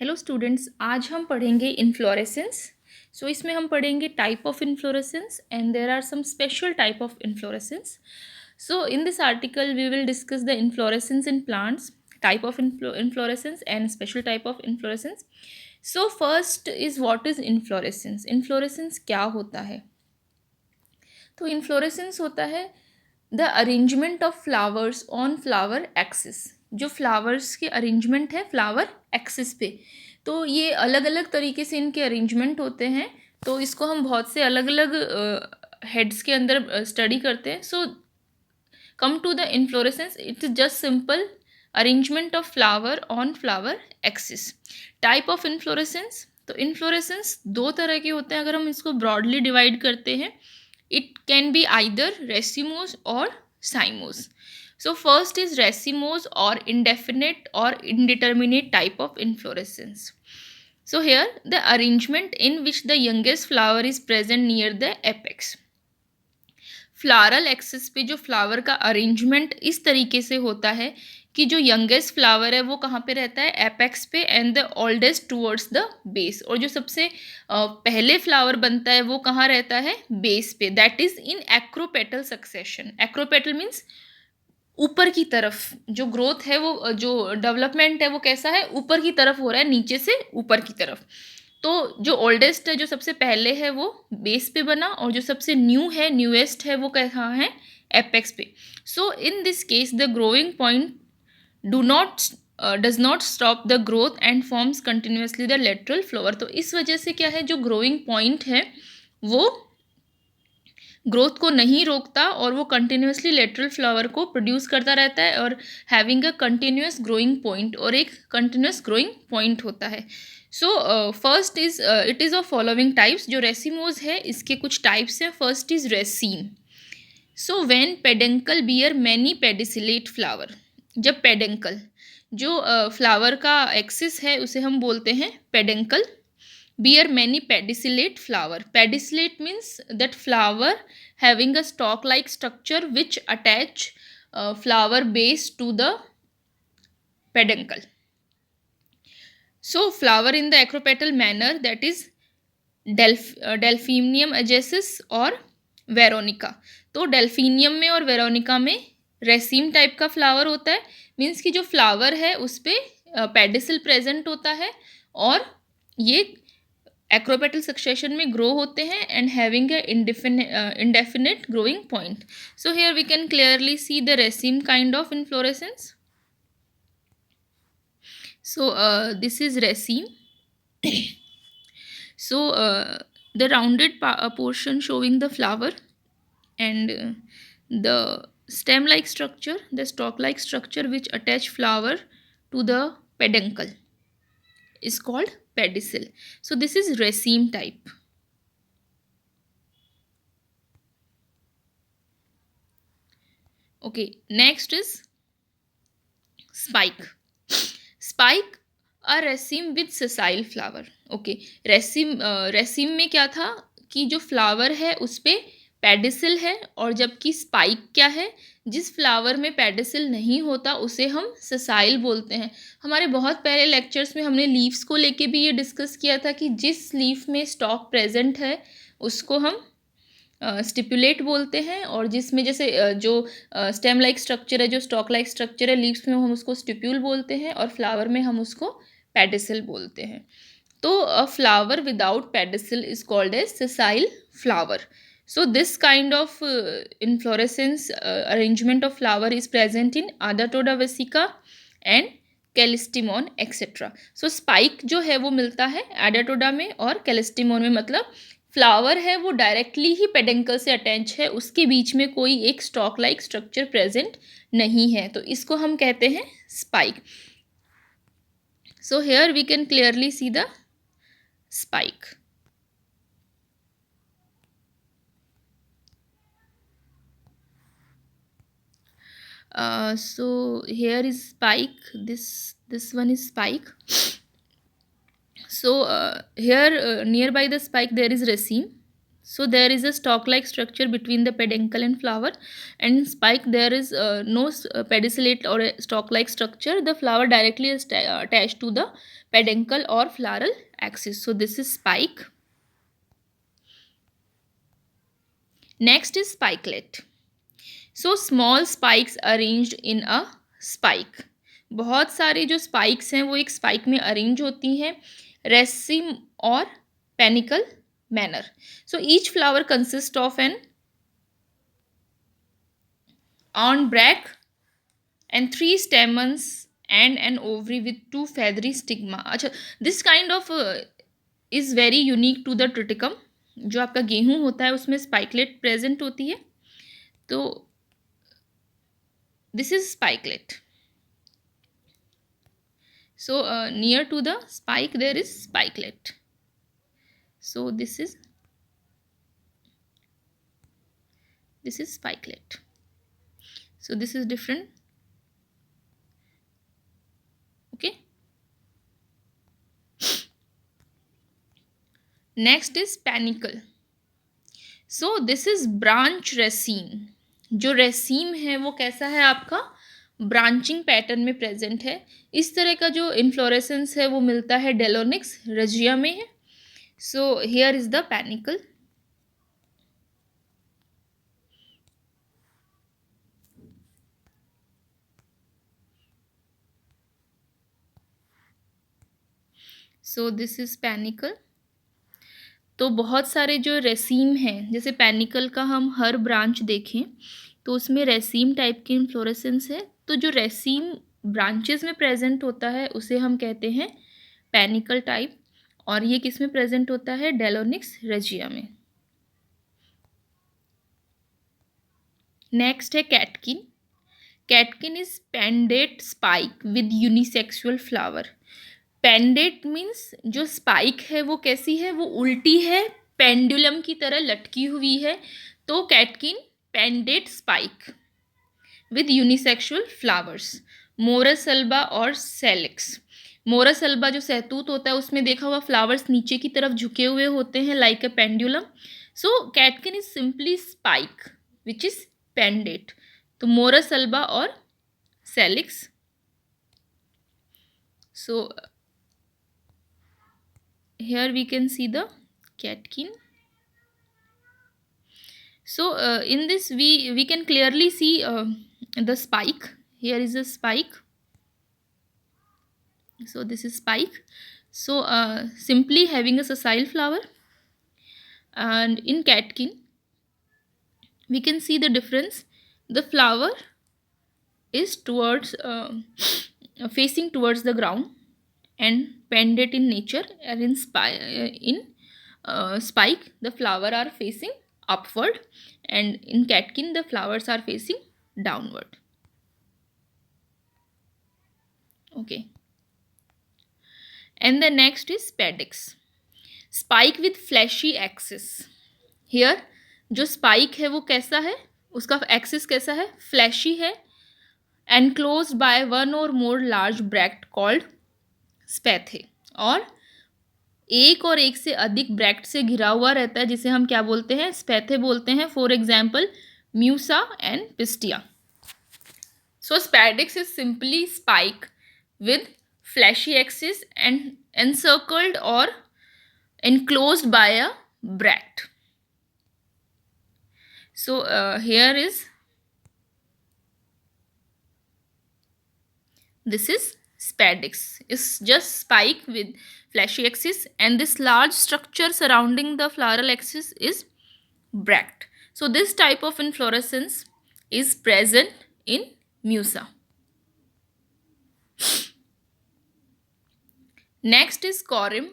Hello students, आज हम पढ़ेंगे इन्फ्लोरेसेंस। सो इसमें हम पढ़ेंगे type of inflorescence and there are some special type of inflorescence. So in this article we will discuss the inflorescence in plants, type of inflorescence and special type of inflorescence. So first is what is inflorescence. Inflorescence क्या होता है? तो inflorescence होता है the arrangement of flowers on flower axis. जो flowers के arrangement है flower axis पे, तो ये अलग अलग तरीके से इनके अरेंजमेंट होते हैं. तो इसको हम बहुत से अलग अलग हेड्स के अंदर स्टडी करते हैं. So come to the inflorescence, it is just simple arrangement of flower on flower axis. Type of inflorescence, तो इन्फ्लोरेसेंस दो तरह के होते हैं. अगर हम इसको ब्रॉडली डिवाइड करते हैं, it can be either racemose or cymose. So first is racemose or indefinite or indeterminate type of inflorescence. So here the arrangement in which the youngest flower is present near the apex. Floral axis पे जो flower का arrangement इस तरीके से होता है कि जो यंगेस्ट फ्लावर है वो कहाँ पे रहता है? एपेक्स पे, and the oldest towards the base. और जो सबसे पहले फ्लावर बनता है वो कहाँ रहता है? बेस पे. That is in acropetal succession. Acropetal means ऊपर की तरफ. जो ग्रोथ है वो, जो डेवलपमेंट है वो कैसा है? ऊपर की तरफ हो रहा है, नीचे से ऊपर की तरफ. तो जो ओल्डेस्ट है, जो सबसे पहले है, वो बेस पे बना, और जो सबसे न्यू है, न्यूएस्ट है, वो कहाँ है? एपेक्स पे. So in this case the growing point does not stop the growth and forms continuously the lateral flower. तो इस वजह से क्या है, जो ग्रोइंग पॉइंट है वो ग्रोथ को नहीं रोकता और वो कंटिन्यूसली लेटरल फ्लावर को प्रोड्यूस करता रहता है, और having a continuous growing point, और एक कंटिन्यूस ग्रोइंग पॉइंट होता है. So first is it is of following types. जो रेसिमोज है इसके कुछ टाइप्स हैं. First is raceme. So when peduncle bear many pedicellate flower. जब पेडेंकल, जो फ्लावर का एक्सिस है, उसे हम बोलते हैं पेडेंकल, bear many pedicellate flower. Pedicellate means that flower having a stalk like structure which attach flower base to the peduncle. So flower in the acropetal manner, that is delphinium agessis और Veronica. तो delphinium में और Veronica में raceme type का flower होता है. Means कि जो फ्लावर है उस पर पेडिसल प्रेजेंट होता है, और ये एक्रोपेटल सक्सेशन में ग्रो होते हैं, and having a indefinite growing point. So here we can clearly see the raceme kind of inflorescence. So this is raceme. So the rounded portion showing the flower, and the stem like structure, the stalk like structure which attach flower to the peduncle is called pedicel. So this is raceme type. Okay, next is spike. Spike a raceme with sessile flower. Okay, रेसिम में क्या था कि जो flower है उस पे pedicel है, और जबकि स्पाइक क्या है? जिस फ्लावर में पेडिसल नहीं होता उसे हम ससाइल बोलते हैं. हमारे बहुत पहले लेक्चर्स में हमने लीव्स को लेके भी ये डिस्कस किया था कि जिस लीफ में स्टॉक प्रेजेंट है उसको हम स्टिपुलेट बोलते हैं, और जिसमें जैसे जो स्टेम लाइक स्ट्रक्चर है, जो स्टॉक लाइक स्ट्रक्चर है लीव्स में, हम उसको स्टिप्यूल बोलते हैं, और फ्लावर में हम उसको पेडिसल बोलते हैं. तो a flower without pedicel is called as sessile flower. So this kind of inflorescence arrangement of flower is present in Adatodda vesica and Callistemon etcetera. So spike जो है वो मिलता है एडाटोडा में और कैलिस्टिमोन में. मतलब फ्लावर है वो डायरेक्टली ही पेडेंकल से अटैच है, उसके बीच में कोई एक स्टॉक लाइक स्ट्रक्चर प्रेजेंट नहीं है, तो इसको हम कहते हैं spike. So here we can clearly see the spike. So here is spike. This one is spike. So here nearby the spike there is raceme. So there is a stalk-like structure between the peduncle and flower, and in spike there is no pedicellate or a stalk-like structure. The flower directly is attached to the peduncle or floral axis. So this is spike. Next is spikelet. So small spikes arranged in a spike. बहुत सारे जो spikes हैं वो एक spike में arrange होती हैं raceme और panicle manner. So each flower consists of an on bracts and 3 stamens and an ovary with 2 feathery stigma. अच्छा, this kind of is very unique to the triticum. जो आपका गेहूं होता है उसमें spikelet present होती है. तो this is spikelet. So near to the spike there is spikelet. So this is spikelet. So this is different. Okay. Next is panicle. So this is branch raceme. जो रेसीम है वो कैसा है आपका branching pattern में present है. इस तरह का जो इन्फ्लोरेसेंस है वो मिलता है डेलोनिक्स रेजिया में है. So here is the panicle. So this is panicle. तो बहुत सारे जो रेसीम हैं, जैसे पैनिकल का हम हर ब्रांच देखें तो उसमें रेसीम टाइप की इन्फ्लोरेसेंस है. तो जो रेसीम ब्रांचेस में प्रेजेंट होता है उसे हम कहते हैं पैनिकल टाइप, और ये किस में प्रेजेंट होता है डेलोनिक्स रेजिया में. नेक्स्ट है catkin. Catkin is pendent spike with unisexual flower. Pendent means जो स्पाइक है वो कैसी है, वो उल्टी है, पेंडुलम की तरह लटकी हुई है. तो catkin pendent spike with unisexual flowers. Morus alba और सेलिक्स. मोरसल्बा जो सहतूत होता है उसमें देखा हुआ फ्लावर्स नीचे की तरफ झुके हुए होते हैं like a pendulum. So catkin is simply spike which is pendent. तो मोरसल्बा और Salix. So here we can see the catkin. So in this we can clearly see the spike. Here is a spike. So this is spike. So simply having a sessile flower. And in catkin we can see the difference. The flower is towards facing towards the ground and pendant in nature, and in spike the flower are facing upward, and in catkin the flowers are facing downward. Okay. And the next is spadix. Spike with fleshy axis. Here जो spike है वो कैसा है, उसका axis कैसा है, fleshy है, enclosed by one or more large bract called स्पैथे. और एक से अधिक ब्रैक्ट से घिरा हुआ रहता है जिसे हम क्या बोलते हैं, स्पैथे बोलते हैं. For example Musa and Pistia. So spadix is simply spike with fleshy axis and encircled और enclosed by a bract. So here is this is spadix. It's just spike with fleshy axis, and this large structure surrounding the floral axis is bract. So this type of inflorescence is present in Musa. Next is corymb.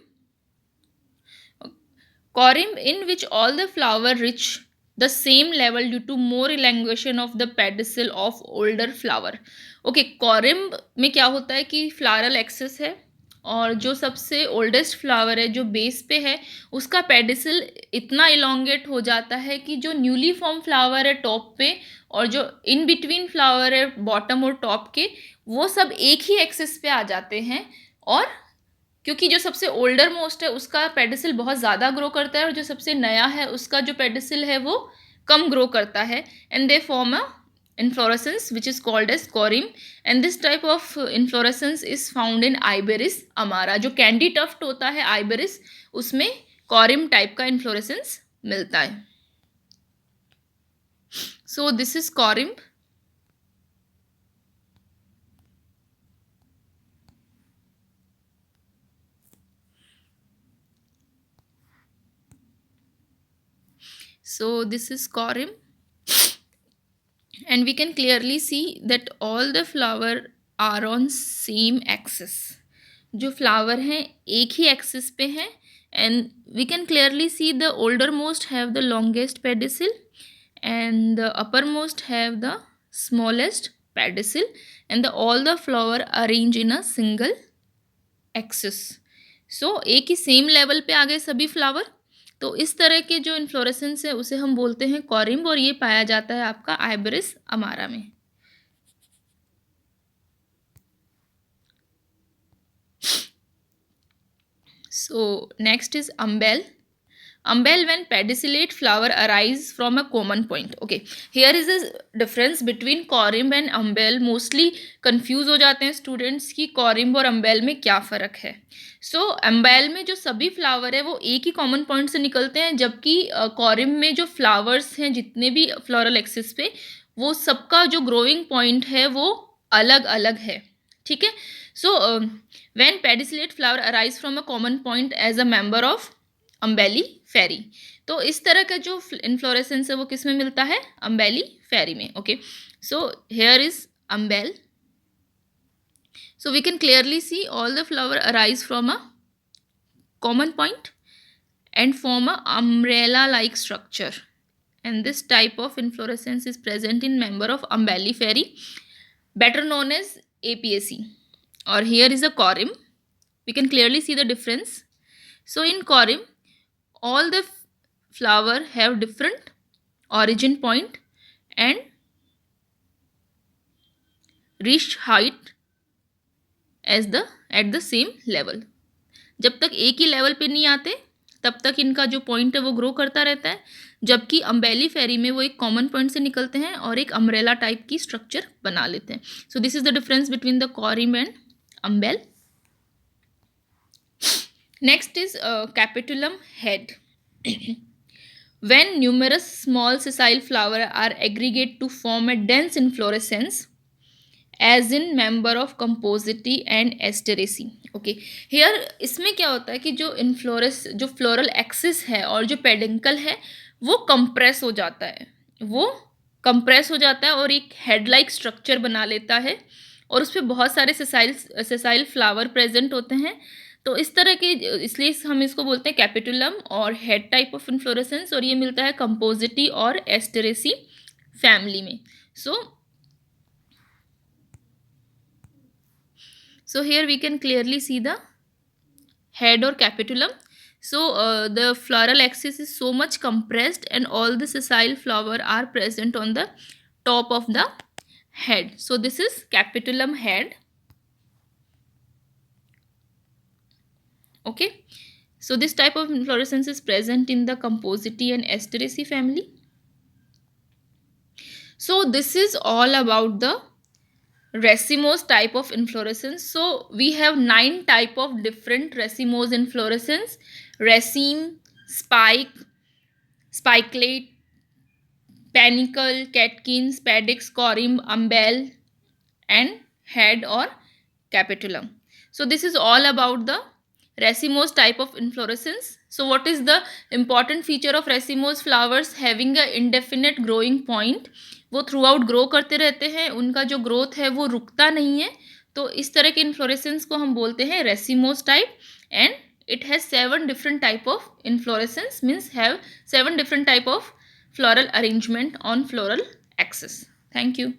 Corymb in which all the flower reach the same level due to more elongation of the pedicel of older flower. Okay, corymb में क्या होता है कि फ्लावरल axis है और जो सबसे oldest flower है जो बेस पे है उसका पेडिसल इतना इलोंगेट हो जाता है कि जो न्यूली फॉर्म फ्लावर है टॉप पे और जो इन बिटवीन फ्लावर है बॉटम और टॉप के, वो सब एक ही एक्सिस पे आ जाते हैं. और क्योंकि जो सबसे ओल्डर मोस्ट है उसका पेडिसिल बहुत ज़्यादा ग्रो करता है और जो सबसे नया है उसका जो पेडिसिल है वो कम ग्रो करता है, and they form a inflorescence which is called as corym, and this type of inflorescence is found in Iberis amara. जो कैंडी टफ्ट होता है Iberis, उसमें corym टाइप का inflorescence मिलता है. So this is corym. So this is corym, and we can clearly see that all the flower are on same axis. जो flower हैं एक ही एक्सिस पे हैं, and we can clearly see the oldermost have the longest pedicel and the uppermost have the smallest pedicel, and all the flower arrange in a single axis. So एक ही same level पे आ गए सभी flower. तो इस तरह के जो inflorescence है उसे हम बोलते हैं कॉरिम्ब, और ये पाया जाता है आपका आइबेरिस अमारा में. So next is umbel. Umbel, when pedicellate flower arise from a common point. Okay, here is a difference between corymb and umbel. Mostly confuse हो जाते हैं students कि corymb और umbel में क्या फ़र्क है. So umbel में जो सभी flower है वो एक ही common point से निकलते हैं, जबकि corymb में जो flowers हैं जितने भी floral axis पे, वो सबका जो growing point है वो अलग अलग है. ठीक है. So when pedicellate flower arise from a common point as a member of umbelliferae. तो इस तरह का जो इन्फ्लोरेसेंस है वो किस में मिलता है? umbelliferae में. Okay, so here is umbel. So we can clearly see all the flower arise from a common point and form a umbrella like structure, and this type of inflorescence is present in member of umbelliferae, better known as Apiaceae. Or here is a corymb. We can clearly see the difference. So in corymb, all the flower have different origin point and reach height as at the same level. जब तक एक ही level पे नहीं आते तब तक इनका जो पॉइंट है वो ग्रो करता रहता है, जबकि umbelliferae में वो एक कॉमन पॉइंट से निकलते हैं और एक अम्ब्रेला टाइप की स्ट्रक्चर बना लेते हैं. So this is the difference between the corymb and umbel. Next is capitulum head. When numerous small sessile flowers are aggregate to form a dense inflorescence, as in member of Compositae and Asteraceae. Okay, here इसमें क्या होता है कि जो जो floral axis है और जो पेडिंकल है वो कंप्रेस हो जाता है, और एक हेड लाइक स्ट्रक्चर बना लेता है, और उस पर बहुत सारे सेसाइल फ्लावर प्रेजेंट होते हैं. तो इस तरह के, इसलिए हम इसको बोलते हैं कैपिटुलम और हेड टाइप ऑफ इन्फ्लोरेसेंस, और ये मिलता है कंपोजिटी और एस्टेरेसी फैमिली में. So here we can clearly see the head or capitulum. So the floral axis is so much compressed and all the sessile flower are present on the top of the head. So this is capitulum head. Okay, so this type of inflorescence is present in the Compositae and Asteraceae family. So this is all about the racemose type of inflorescence. So we have 9 type of different racemose inflorescence: raceme, spike, spikelate, panicle, catkins, padix, corymb, umbel, and head or capitulum. So this is all about the racemose type of inflorescence. So what is the important feature of racemose flowers? Having a indefinite growing point. वो through out grow करते रहते हैं, उनका जो growth है वो रुकता नहीं है. तो इस तरह के इन्फ्लोरेसेंस को हम बोलते हैं racemose type, and it has 7 different type of inflorescence, means have 7 different type of floral arrangement on floral axis. Thank you.